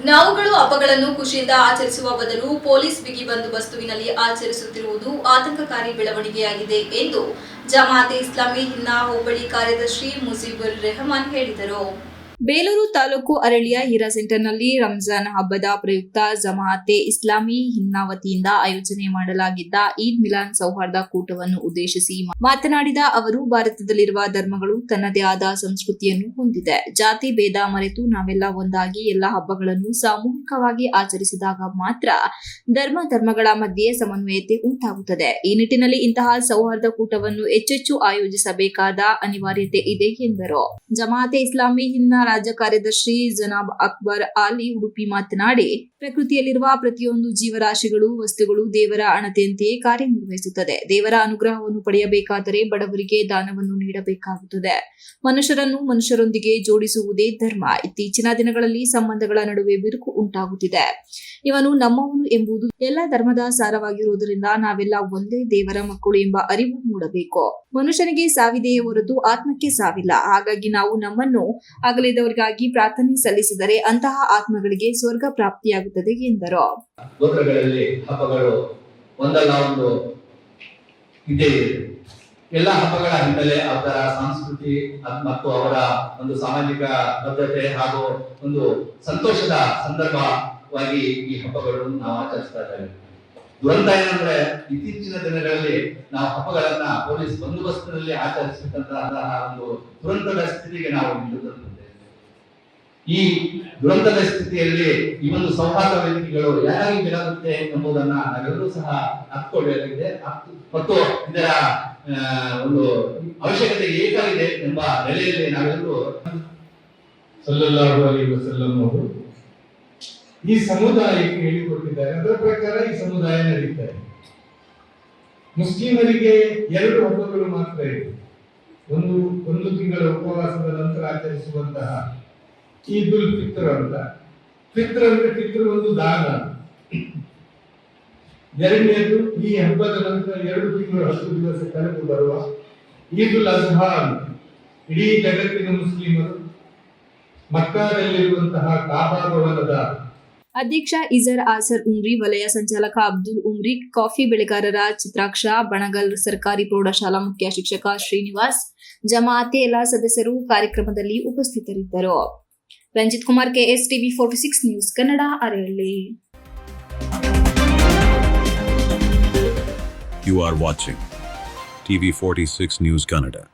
ನಾವುಗಳು ಹಬ್ಬಗಳನ್ನು ಖುಷಿಯಿಂದ ಆಚರಿಸುವ ಬದಲು ಪೊಲೀಸ್ ಬಿಗಿ ಬಂದೋಬಸ್ತುವಿನಲ್ಲಿ ಆಚರಿಸುತ್ತಿರುವುದು ಆತಂಕಕಾರಿ ಬೆಳವಣಿಗೆಯಾಗಿದೆ ಎಂದು ಜಮಾತೆ ಇಸ್ಲಾಮಿ ಹಿನ್ನಾ ಹೋಬಳಿ ಕಾರ್ಯದರ್ಶಿ ಮುಜೀಬುರ್ ರೆಹಮಾನ್ ಹೇಳಿದರು. ಬೇಲೂರು ತಾಲೂಕು ಅರಳಿಯ ಹೀರಾ ಸೆಂಟರ್ನಲ್ಲಿ ರಂಜಾನ್ ಹಬ್ಬದ ಪ್ರಯುಕ್ತ ಜಮಾತೆ ಇಸ್ಲಾಮಿ ಹಿನ್ನಾ ವತಿಯಿಂದ ಆಯೋಜನೆ ಮಾಡಲಾಗಿದ್ದ ಈದ್ ಮಿಲಾದ್ ಸೌಹಾರ್ದ ಕೂಟವನ್ನು ಉದ್ದೇಶಿಸಿ ಮಾತನಾಡಿದ ಅವರು, ಭಾರತದಲ್ಲಿರುವ ಧರ್ಮಗಳು ತನ್ನದೇ ಆದ ಸಂಸ್ಕೃತಿಯನ್ನು ಹೊಂದಿದೆ. ಜಾತಿ ಭೇದ ಮರೆತು ನಾವೆಲ್ಲ ಒಂದಾಗಿ ಎಲ್ಲ ಹಬ್ಬಗಳನ್ನು ಸಾಮೂಹಿಕವಾಗಿ ಆಚರಿಸಿದಾಗ ಮಾತ್ರ ಧರ್ಮಗಳ ಮಧ್ಯೆ ಸಮನ್ವಯತೆ ಉಂಟಾಗುತ್ತದೆ. ಈ ನಿಟ್ಟಿನಲ್ಲಿ ಇಂತಹ ಸೌಹಾರ್ದ ಕೂಟವನ್ನು ಹೆಚ್ಚೆಚ್ಚು ಆಯೋಜಿಸಬೇಕಾದ ಅನಿವಾರ್ಯತೆ ಇದೆ ಎಂದರು. ಜಮಾತೆ ಇಸ್ಲಾಮಿ ಹಿನ್ನಾ ರಾಜ್ಯ ಕಾರ್ಯದರ್ಶಿ ಜನಾಬ್ ಅಕ್ಬರ್ ಆಲಿ ಉಡುಪಿ ಮಾತನಾಡಿ, ಪ್ರಕೃತಿಯಲ್ಲಿರುವ ಪ್ರತಿಯೊಂದು ಜೀವರಾಶಿಗಳು, ವಸ್ತುಗಳು ದೇವರ ಅಣತೆಯಂತೆಯೇ ಕಾರ್ಯನಿರ್ವಹಿಸುತ್ತದೆ. ದೇವರ ಅನುಗ್ರಹವನ್ನು ಪಡೆಯಬೇಕಾದರೆ ಬಡವರಿಗೆ ದಾನವನ್ನು ನೀಡಬೇಕಾಗುತ್ತದೆ. ಮನುಷ್ಯರನ್ನು ಮನುಷ್ಯರೊಂದಿಗೆ ಜೋಡಿಸುವುದೇ ಧರ್ಮ. ಇತ್ತೀಚಿನ ದಿನಗಳಲ್ಲಿ ಸಂಬಂಧಗಳ ನಡುವೆ ಬಿರುಕು ಉಂಟಾಗುತ್ತಿದೆ. ಇವನು ನಮ್ಮವನು ಎಂಬುದು ಎಲ್ಲ ಧರ್ಮದ ಸಾರವಾಗಿರುವುದರಿಂದ ನಾವೆಲ್ಲ ಒಂದೇ ದೇವರ ಮಕ್ಕಳು ಎಂಬ ಅರಿವು ಮೂಡಬೇಕು. ಮನುಷ್ಯನಿಗೆ ಸಾವಿದೆಯೇ ಹೊರತು ಆತ್ಮಕ್ಕೆ ಸಾವಿಲ್ಲ. ಹಾಗಾಗಿ ನಾವು ನಮ್ಮನ್ನು ಅಗಲಿದವರಿಗಾಗಿ ಪ್ರಾರ್ಥನೆ ಸಲ್ಲಿಸಿದರೆ ಅಂತಹ ಆತ್ಮಗಳಿಗೆ ಸ್ವರ್ಗ ಪ್ರಾಪ್ತಿಯಾಗುತ್ತದೆ ಎಂದರು. ಗೋತ್ರಗಳಲ್ಲಿ ಹಬ್ಬಗಳು ಒಂದಲ್ಲ ಒಂದು ಇದೇ ಇದೆ. ಎಲ್ಲ ಹಬ್ಬಗಳ ಹಿನ್ನೆಲೆ ಅವರ ಸಂಸ್ಕೃತಿ ಮತ್ತು ಅವರ ಒಂದು ಸಾಮಾಜಿಕ ಬದ್ಧತೆ ಹಾಗೂ ಒಂದು ಸಂತೋಷದ ಸಂದರ್ಭವಾಗಿ ಈ ಹಬ್ಬಗಳನ್ನು ನಾವು ಆಚರಿಸ್ತಾ ಇದ್ದೇವೆ. ದುರಂತ ಏನಂದ್ರೆ ಇತ್ತೀಚಿನ ದಿನಗಳಲ್ಲಿ ನಾವು ಹಬ್ಬಗಳನ್ನ ಪೊಲೀಸ್ ಬಂದೋಬಸ್ತಿನಲ್ಲಿ ಆಚರಿಸತಕ್ಕಂತಹ ಒಂದು ದುರಂತದ ಸ್ಥಿತಿಗೆ ನಾವು ನಿಲ್ಲುತ್ತಿದ್ದೇವೆ. ಈ ದುರಂತದ ಸ್ಥಿತಿಯಲ್ಲಿ ಈ ಒಂದು ಸೌಹಾರ್ದ ವೇದಿಕೆಗಳು ಯಾರಿಗೆ ಬೇಕಾಗುತ್ತೆ ಎಂಬುದನ್ನ ನಾವೆಲ್ಲರೂ ಸಹ ಅರ್ಥಕೊಳ್ಳಬೇಕಾಗಿದೆ ಮತ್ತು ಇದರ ಒಂದು ಅವಶ್ಯಕತೆ ಏಕಾಗಿದೆ ಎಂಬ ನೆಲೆಯಲ್ಲಿ ನಾವೆಲ್ಲರೂ ಸಲ್ಲಲ್ಲಾಹು ಅಲೈಹಿ ವಸಲ್ಲಂ ಅವರು ಈ ಸಮುದಾಯಕ್ಕೆ ಹೇಳಿಕೊಟ್ಟಿದ್ದಾರೆ. ಅದರ ಪ್ರಕಾರ ಈ ಸಮುದಾಯ ನಡೀತಾರೆ. ಮುಸ್ಲಿಮರಿಗೆ 2 ಹಬ್ಬಗಳು ಮಾತ್ರ ಇದೆ. ಒಂದು ತಿಂಗಳ ಉಪವಾಸದ ನಂತರ ಆಚರಿಸುವಂತಹ ಈದ್ ಉಲ್ ಫಿತ್ರ್ ಅಂತ. ಫಿತ್ರ್ ಅಂದ್ರೆ ಫಿತ್ರ್ ಒಂದು ದಾನ. ಎರಡನೇದು ಈ ಹಬ್ಬದ ನಂತರ 2 ತಿಂಗಳು 10 ದಿವಸ ಕಳೆದು ಬರುವ ಈದ್ ಉಲ್ ಅಜ್ಹಾ ಅಂತ. ಇಡೀ ಜಗತ್ತಿನ ಮುಸ್ಲಿಮರು ಮಕ್ಕಾದಲ್ಲಿರುವಂತಹ ಕಾಬಾ ಭವನದ ಅಧ್ಯಕ್ಷ ಇಜರ್ ಆಸರ್ ಉಮ್ರಿ, ವಲಯ ಸಂಚಾಲಕ ಅಬ್ದುಲ್ ಉಮ್ರಿ, ಕಾಫಿ ಬೆಳೆಗಾರರ ಚಿತ್ರಾಕ್ಷ ಬಣಗಲ್ ಸರ್ಕಾರಿ ಪ್ರೌಢಶಾಲಾ ಮುಖ್ಯ ಶಿಕ್ಷಕ ಶ್ರೀನಿವಾಸ್, ಜಮಾತೆ ಎಲ್ಲ ಸದಸ್ಯರು ಕಾರ್ಯಕ್ರಮದಲ್ಲಿ ಉಪಸ್ಥಿತರಿದ್ದರು. Ranjith Kumar, KS TV 46 news Kannada, Aralli. You are watching TV 46 News Kannada.